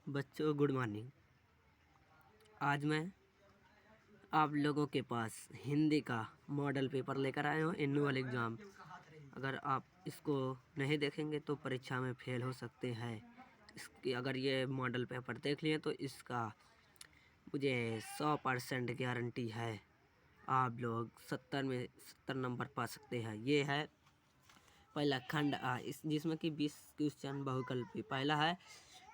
बच्चों good morning. आज मैं आप लोगों के पास हिंदी का मॉडल पेपर लेकर आया हूँ, एनुअल एग्ज़ाम। अगर आप इसको नहीं देखेंगे तो परीक्षा में फेल हो सकते हैं। इसकी अगर ये मॉडल पेपर देख लिए तो इसका मुझे 100% गारंटी है, आप लोग 70 नंबर पा सकते हैं। ये है पहला खंड आ, इस जिसमें कि 20 क्वेश्चन बहुकल्पी। पहला है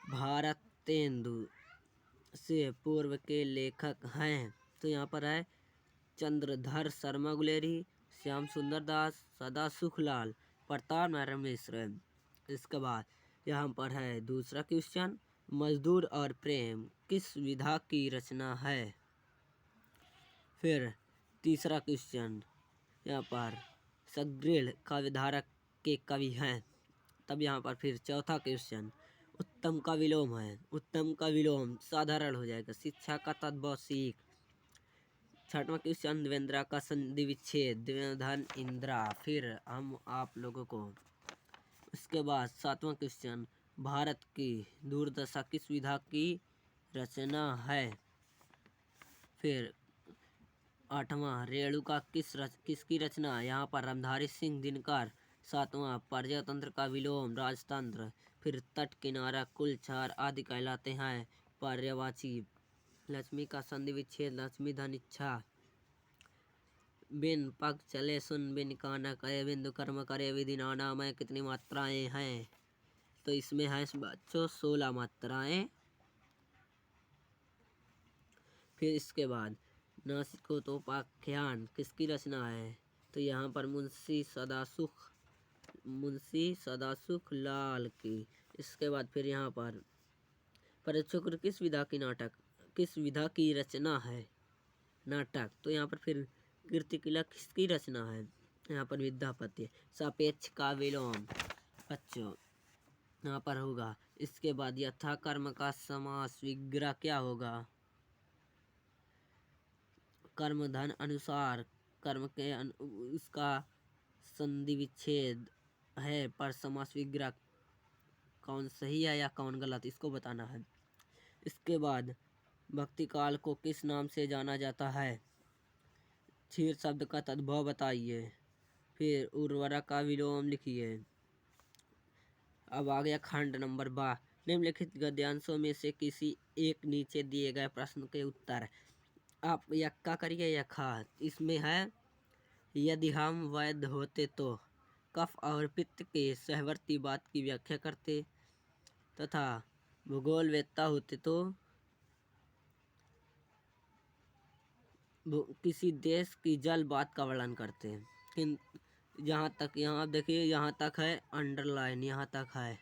भारतेंदु से पूर्व के लेखक हैं, तो यहाँ पर है चंद्रधर शर्मा गुलेरी, श्याम सुंदर दास, सदा सुखलाल, प्रताप नारायण मिश्र। इसके बाद यहाँ पर है दूसरा क्वेश्चन, मजदूर और प्रेम किस विधा की रचना है। फिर तीसरा क्वेश्चन, यहाँ पर सगृढ़ काव्यधारा के कवि हैं। तब यहाँ पर फिर चौथा क्वेश्चन, उत्तम का विलोम है। उत्तम का विलोम साधारण हो जाएगा, शिक्षा का तद्भव सीख। छठवां क्वेश्चन, देवेंद्रा का संधि विच्छेद, देवधन इंद्रा। फिर हम आप लोगों को उसके बाद सातवां क्वेश्चन, भारत की दुर्दशा किस विधा की रचना है। फिर आठवां, रेणुका किसकी रचना। यहाँ पर रामधारी सिंह दिनकर। सातवां, प्रजातंत्र का विलोम, राजतंत्र। फिर तट किनारा कुलचार आदि कहलाते हैं पर्यायवाची। लक्ष्मी का संधि विच्छेद, लक्ष्मी धन इच्छा। बिन पग चले सुन बिन काना कहे, बिंदु कर्म करे विधि नाना में कितनी मात्राएं हैं। तो इसमें है बच्चों 16 मात्राएं। फिर इसके बाद नासिकोटोपाख्यान किसकी रचना है। तो यहाँ पर मुंशी सदासुख लाल की। इसके बाद फिर यहाँ पर परीक्षक किस विधा की रचना है नाटक। तो यहाँ पर फिर कीर्तिकिला किसकी रचना है। यहाँ पर विद्यापति। सापेक्ष का विलोम बच्चों यहाँ पर होगा। इसके बाद यथा कर्म का समास विग्रह क्या होगा। कर्म धन अनुसार, कर्म के उसका संधि विच्छेद है, पर समास विग्रह कौन सही है या कौन गलत, इसको बताना है। इसके बाद भक्ति काल को किस नाम से जाना जाता है। क्षीर शब्द का तद्भव बताइए। फिर उर्वरक का विलोम लिखिए। अब आ गया खंड नंबर 12, निम्नलिखित गद्यांशों में से किसी एक नीचे दिए गए प्रश्न के उत्तर। आप यक्का करिए या खा। इसमें है, यदि हम वैद्य होते तो कफ और पित्त के सहवर्ती बात की व्याख्या करते, तथा भूगोल वेत्ता होते तो किसी देश की जल बात का वर्णन करते हैं। यहाँ देखिए, यहाँ तक है अंडरलाइन, यहाँ तक है।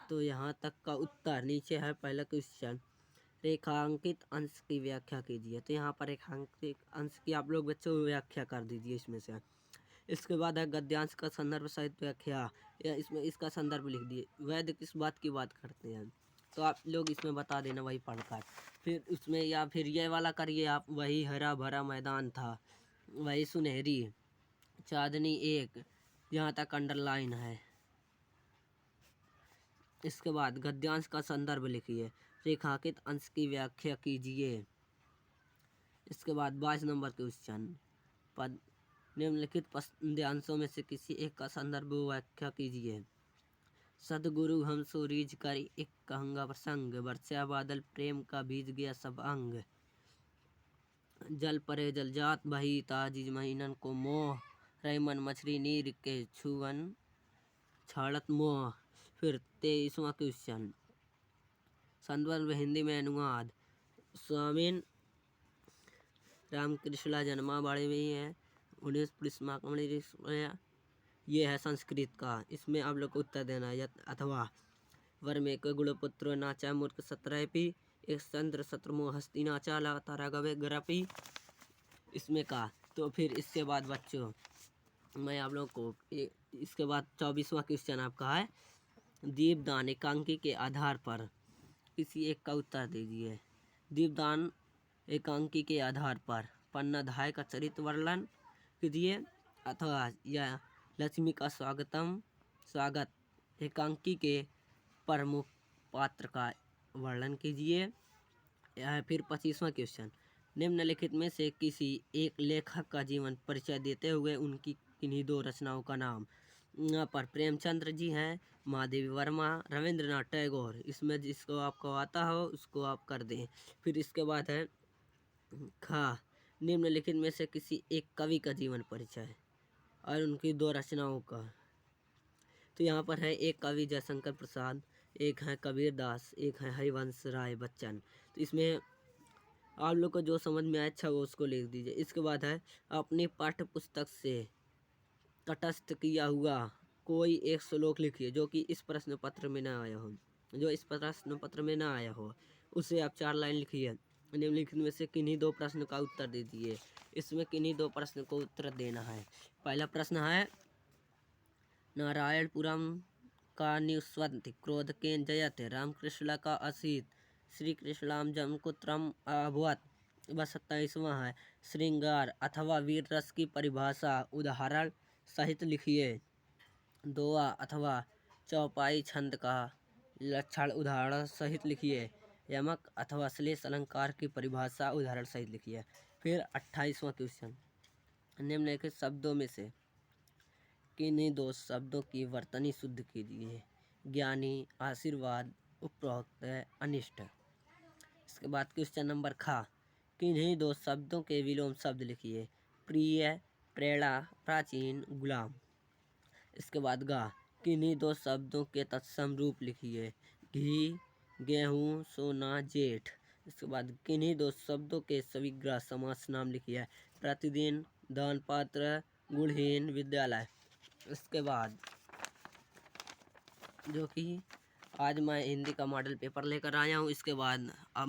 तो यहाँ तक का उत्तर नीचे है। पहला क्वेश्चन, रेखांकित अंश की व्याख्या कीजिए। तो यहाँ पर रेखांकित अंश की आप लोग बच्चों व्याख्या कर दीजिए इसमें से। इसके बाद है गद्यांश का संदर्भ सहित व्याख्या, या इसमें इसका संदर्भ लिख दिए। वैद्य किस बात की बात करते हैं, तो आप लोग इसमें बता देना वही पढ़कर। फिर उसमें या फिर ये वाला करिए आप, वही हरा भरा मैदान था, वही सुनहरी चांदनी एक, यहाँ तक अंडरलाइन है। इसके बाद गद्यांश का संदर्भ लिखिए, रेखांकित अंश की व्याख्या कीजिए। इसके बाद 22 नंबर क्वेश्चन, पद निम्नलिखित पद्यांशों में से किसी एक का संदर्भ व्याख्या कीजिए। सदगुरु हम सूरीज कर एक कहंगा प्रसंग, वर्षा बादल प्रेम का बीज गया सब अंग। जल परे जल जात बही ताजिज महीनन को मोह, रैमन मछली नीर के छुअन छाड़त मोह। फिर 23वां क्वेश्चन, संदर्भ हिंदी में अनुवाद। स्वामी रामकृष्ण जन्मावली में ही है, 19 पुष्पाकमणि। ये है संस्कृत का। इसमें आप लोग को उत्तर देना है। अथवा वर में को गुणपुत्र नाचा मूर्ख 17 एक चंद्र शत्रमो हस्ती नाचा ला तारा गवे ग्रपी, इसमें का। तो फिर इसके बाद बच्चों मैं आप लोग को इसके बाद 24वां क्वेश्चन आपका है, दीपदान एकांकी के आधार पर किसी एक का उत्तर दीजिए। दीपदान एकांकी के आधार पर पन्नाधाय का चरित्र वर्णन कीजिए, अथवा यह लक्ष्मी का स्वागत एकांकी के प्रमुख पात्र का वर्णन कीजिए। फिर 25वां क्वेश्चन, निम्नलिखित में से किसी एक लेखक का जीवन परिचय देते हुए उनकी किन्हीं दो रचनाओं का नाम। यहाँ पर प्रेमचंद्र जी हैं, महादेवी वर्मा, रविंद्रनाथ टैगोर। इसमें जिसको आपको आता हो उसको आप कर दें। फिर इसके बाद है खा, निम्नलिखित में से किसी एक कवि का जीवन परिचय और उनकी दो रचनाओं का। तो यहाँ पर है एक कवि जयशंकर प्रसाद, एक है कबीर दास, एक है हरिवंश राय बच्चन। तो इसमें आप लोग को जो समझ में आए अच्छा वो उसको लिख दीजिए। इसके बाद है अपनी पाठ्य पुस्तक से तटस्थ किया हुआ कोई एक श्लोक लिखिए जो कि इस प्रश्न पत्र में ना आया हो। जो इस प्रश्न पत्र में ना आया हो उसे आप 4 लाइन लिखिए। निम्नलिखित में से किन्हीं दो प्रश्न का उत्तर दीजिए। इसमें किन्हीं दो प्रश्न को उत्तर देना है। पहला प्रश्न है नारायणपुरम का निस्वंत क्रोध केन जयते रामकृष्ण का असीत श्री कृष्णाम जमकुत्रम अभवत। बस 27वां है श्रृंगार अथवा वीर रस की परिभाषा उदाहरण सहित लिखिए। 2वां अथवा चौपाई छंद का लक्षण उदाहरण सहित लिखिए। यमक अथवा श्लेष अलंकार की परिभाषा उदाहरण सहित लिखिए। फिर 28वां क्वेश्चन, निम्नलिखित शब्दों में से किन्हीं दो शब्दों की वर्तनी शुद्ध कीजिए। ज्ञानी, आशीर्वाद, उपरोक्त, अनिष्ट। इसके बाद क्वेश्चन नंबर खा, किन्हीं दो शब्दों के विलोम शब्द लिखिए। प्रिय, प्रेरणा, प्राचीन, गुलाम। इसके बाद गा, किन्हीं दो शब्दों के तत्सम रूप लिखिए। घी, गेहूँ, सोना, जेठ। इसके बाद किन्हीं दो शब्दों के सविग्रह समास नाम लिखिए। प्रतिदिन, दान पात्र, गुणहीन, विद्यालय। इसके बाद जो कि आज मैं हिंदी का मॉडल पेपर लेकर आया हूँ। इसके बाद अब